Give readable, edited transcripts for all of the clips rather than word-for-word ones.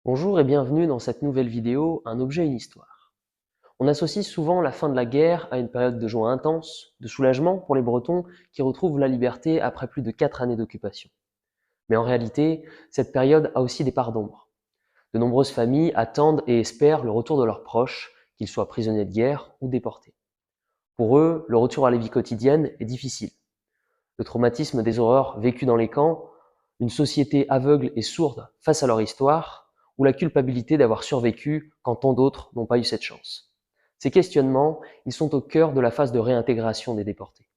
Bonjour et bienvenue dans cette nouvelle vidéo Un objet, une histoire. On associe souvent la fin de la guerre à une période de joie intense, de soulagement pour les Bretons qui retrouvent la liberté après plus de 4 années d'occupation. Mais en réalité, cette période a aussi des parts d'ombre. De nombreuses familles attendent et espèrent le retour de leurs proches, qu'ils soient prisonniers de guerre ou déportés. Pour eux, le retour à la vie quotidienne est difficile. Le traumatisme des horreurs vécues dans les camps, une société aveugle et sourde face à leur histoire, ou la culpabilité d'avoir survécu quand tant d'autres n'ont pas eu cette chance. Ces questionnements, ils sont au cœur de la phase de réintégration des déportés.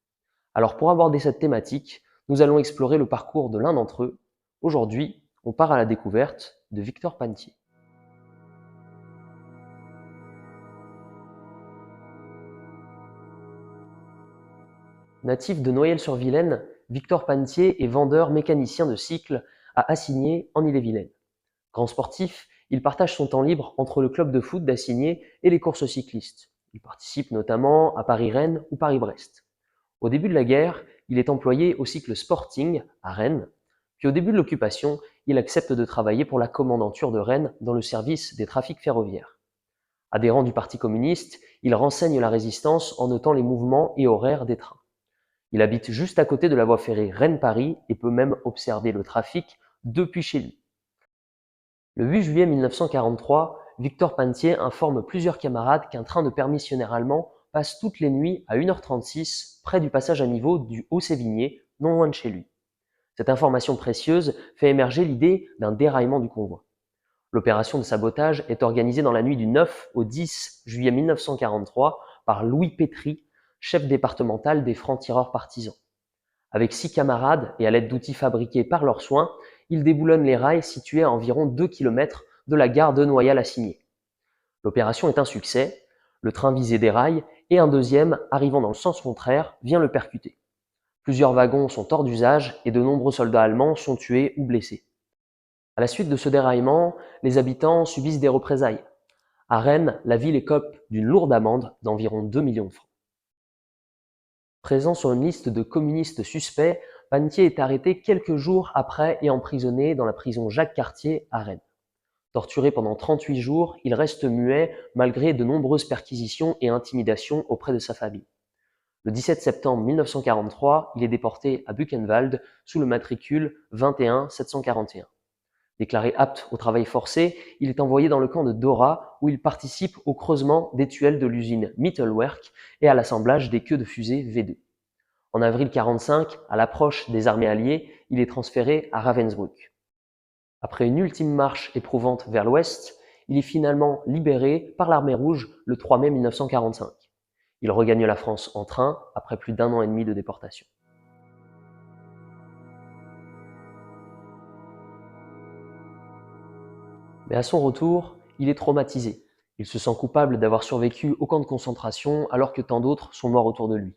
Alors pour aborder cette thématique, nous allons explorer le parcours de l'un d'entre eux. Aujourd'hui, on part à la découverte de Victor Pantier. Natif de Noyelles-sur-Vilaine, Victor Pantier est vendeur mécanicien de cycle à Assigné en Ille-et-Vilaine. Grand sportif, il partage son temps libre entre le club de foot d'Assigné et les courses cyclistes. Il participe notamment à Paris-Rennes ou Paris-Brest. Au début de la guerre, il est employé au cycle Sporting à Rennes. Puis au début de l'occupation, il accepte de travailler pour la commandanture de Rennes dans le service des trafics ferroviaires. Adhérent du Parti communiste, il renseigne la résistance en notant les mouvements et horaires des trains. Il habite juste à côté de la voie ferrée Rennes-Paris et peut même observer le trafic depuis chez lui. Le 8 juillet 1943, Victor Pantier informe plusieurs camarades qu'un train de permissionnaires allemands passe toutes les nuits à 1h36 près du passage à niveau du Haut-Sévigné, non loin de chez lui. Cette information précieuse fait émerger l'idée d'un déraillement du convoi. L'opération de sabotage est organisée dans la nuit du 9 au 10 juillet 1943 par Louis Pétry, chef départemental des francs-tireurs partisans. Avec 6 camarades et à l'aide d'outils fabriqués par leurs soins, ils déboulonnent les rails situés à environ 2 km de la gare de Noyal-Assigné. L'opération est un succès, le train visé déraille et un deuxième, arrivant dans le sens contraire, vient le percuter. Plusieurs wagons sont hors d'usage et de nombreux soldats allemands sont tués ou blessés. À la suite de ce déraillement, les habitants subissent des représailles. À Rennes, la ville écope d'une lourde amende d'environ 2 millions de francs. Présent sur une liste de communistes suspects, Pantier est arrêté quelques jours après et emprisonné dans la prison Jacques-Cartier à Rennes. Torturé pendant 38 jours, il reste muet malgré de nombreuses perquisitions et intimidations auprès de sa famille. Le 17 septembre 1943, il est déporté à Buchenwald sous le matricule 21741. Déclaré apte au travail forcé, il est envoyé dans le camp de Dora où il participe au creusement des tuiles de l'usine Mittelwerk et à l'assemblage des queues de fusée V2. En avril 1945, à l'approche des armées alliées, il est transféré à Ravensbrück. Après une ultime marche éprouvante vers l'ouest, il est finalement libéré par l'armée rouge le 3 mai 1945. Il regagne la France en train après plus d'1 an et demi de déportation. Mais à son retour, il est traumatisé. Il se sent coupable d'avoir survécu au camp de concentration alors que tant d'autres sont morts autour de lui.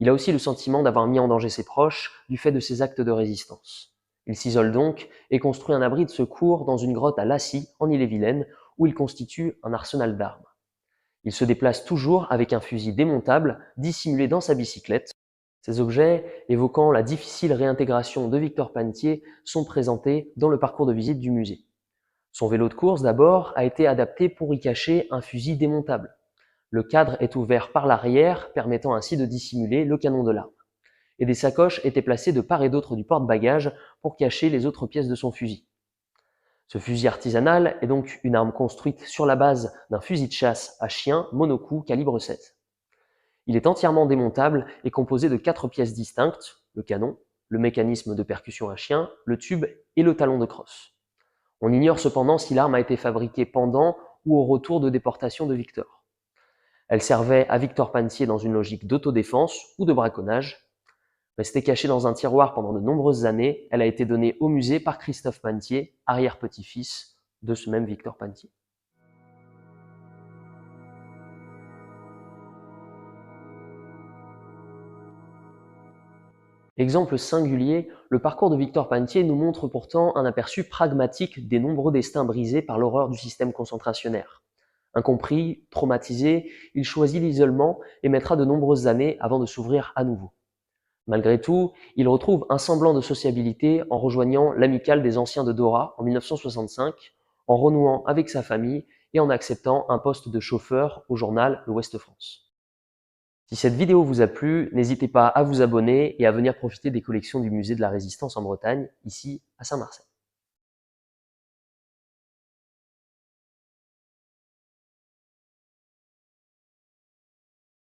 Il a aussi le sentiment d'avoir mis en danger ses proches du fait de ses actes de résistance. Il s'isole donc et construit un abri de secours dans une grotte à Lassy, en Ille-et-Vilaine, où il constitue un arsenal d'armes. Il se déplace toujours avec un fusil démontable dissimulé dans sa bicyclette. Ces objets, évoquant la difficile réintégration de Victor Pantier, sont présentés dans le parcours de visite du musée. Son vélo de course d'abord a été adapté pour y cacher un fusil démontable. Le cadre est ouvert par l'arrière, permettant ainsi de dissimuler le canon de l'arme. Et des sacoches étaient placées de part et d'autre du porte-bagages pour cacher les autres pièces de son fusil. Ce fusil artisanal est donc une arme construite sur la base d'un fusil de chasse à chien monocoup calibre 7. Il est entièrement démontable et composé de 4 pièces distinctes, le canon, le mécanisme de percussion à chien, le tube et le talon de crosse. On ignore cependant si l'arme a été fabriquée pendant ou au retour de déportation de Victor. Elle servait à Victor Pantier dans une logique d'autodéfense ou de braconnage. Restée cachée dans un tiroir pendant de nombreuses années, elle a été donnée au musée par Christophe Pantier, arrière-petit-fils de ce même Victor Pantier. Exemple singulier, le parcours de Victor Pantier nous montre pourtant un aperçu pragmatique des nombreux destins brisés par l'horreur du système concentrationnaire. Incompris, traumatisé, il choisit l'isolement et mettra de nombreuses années avant de s'ouvrir à nouveau. Malgré tout, il retrouve un semblant de sociabilité en rejoignant l'amicale des anciens de Dora en 1965, en renouant avec sa famille et en acceptant un poste de chauffeur au journal L'Ouest France. Si cette vidéo vous a plu, n'hésitez pas à vous abonner et à venir profiter des collections du Musée de la Résistance en Bretagne, ici à Saint-Marcel.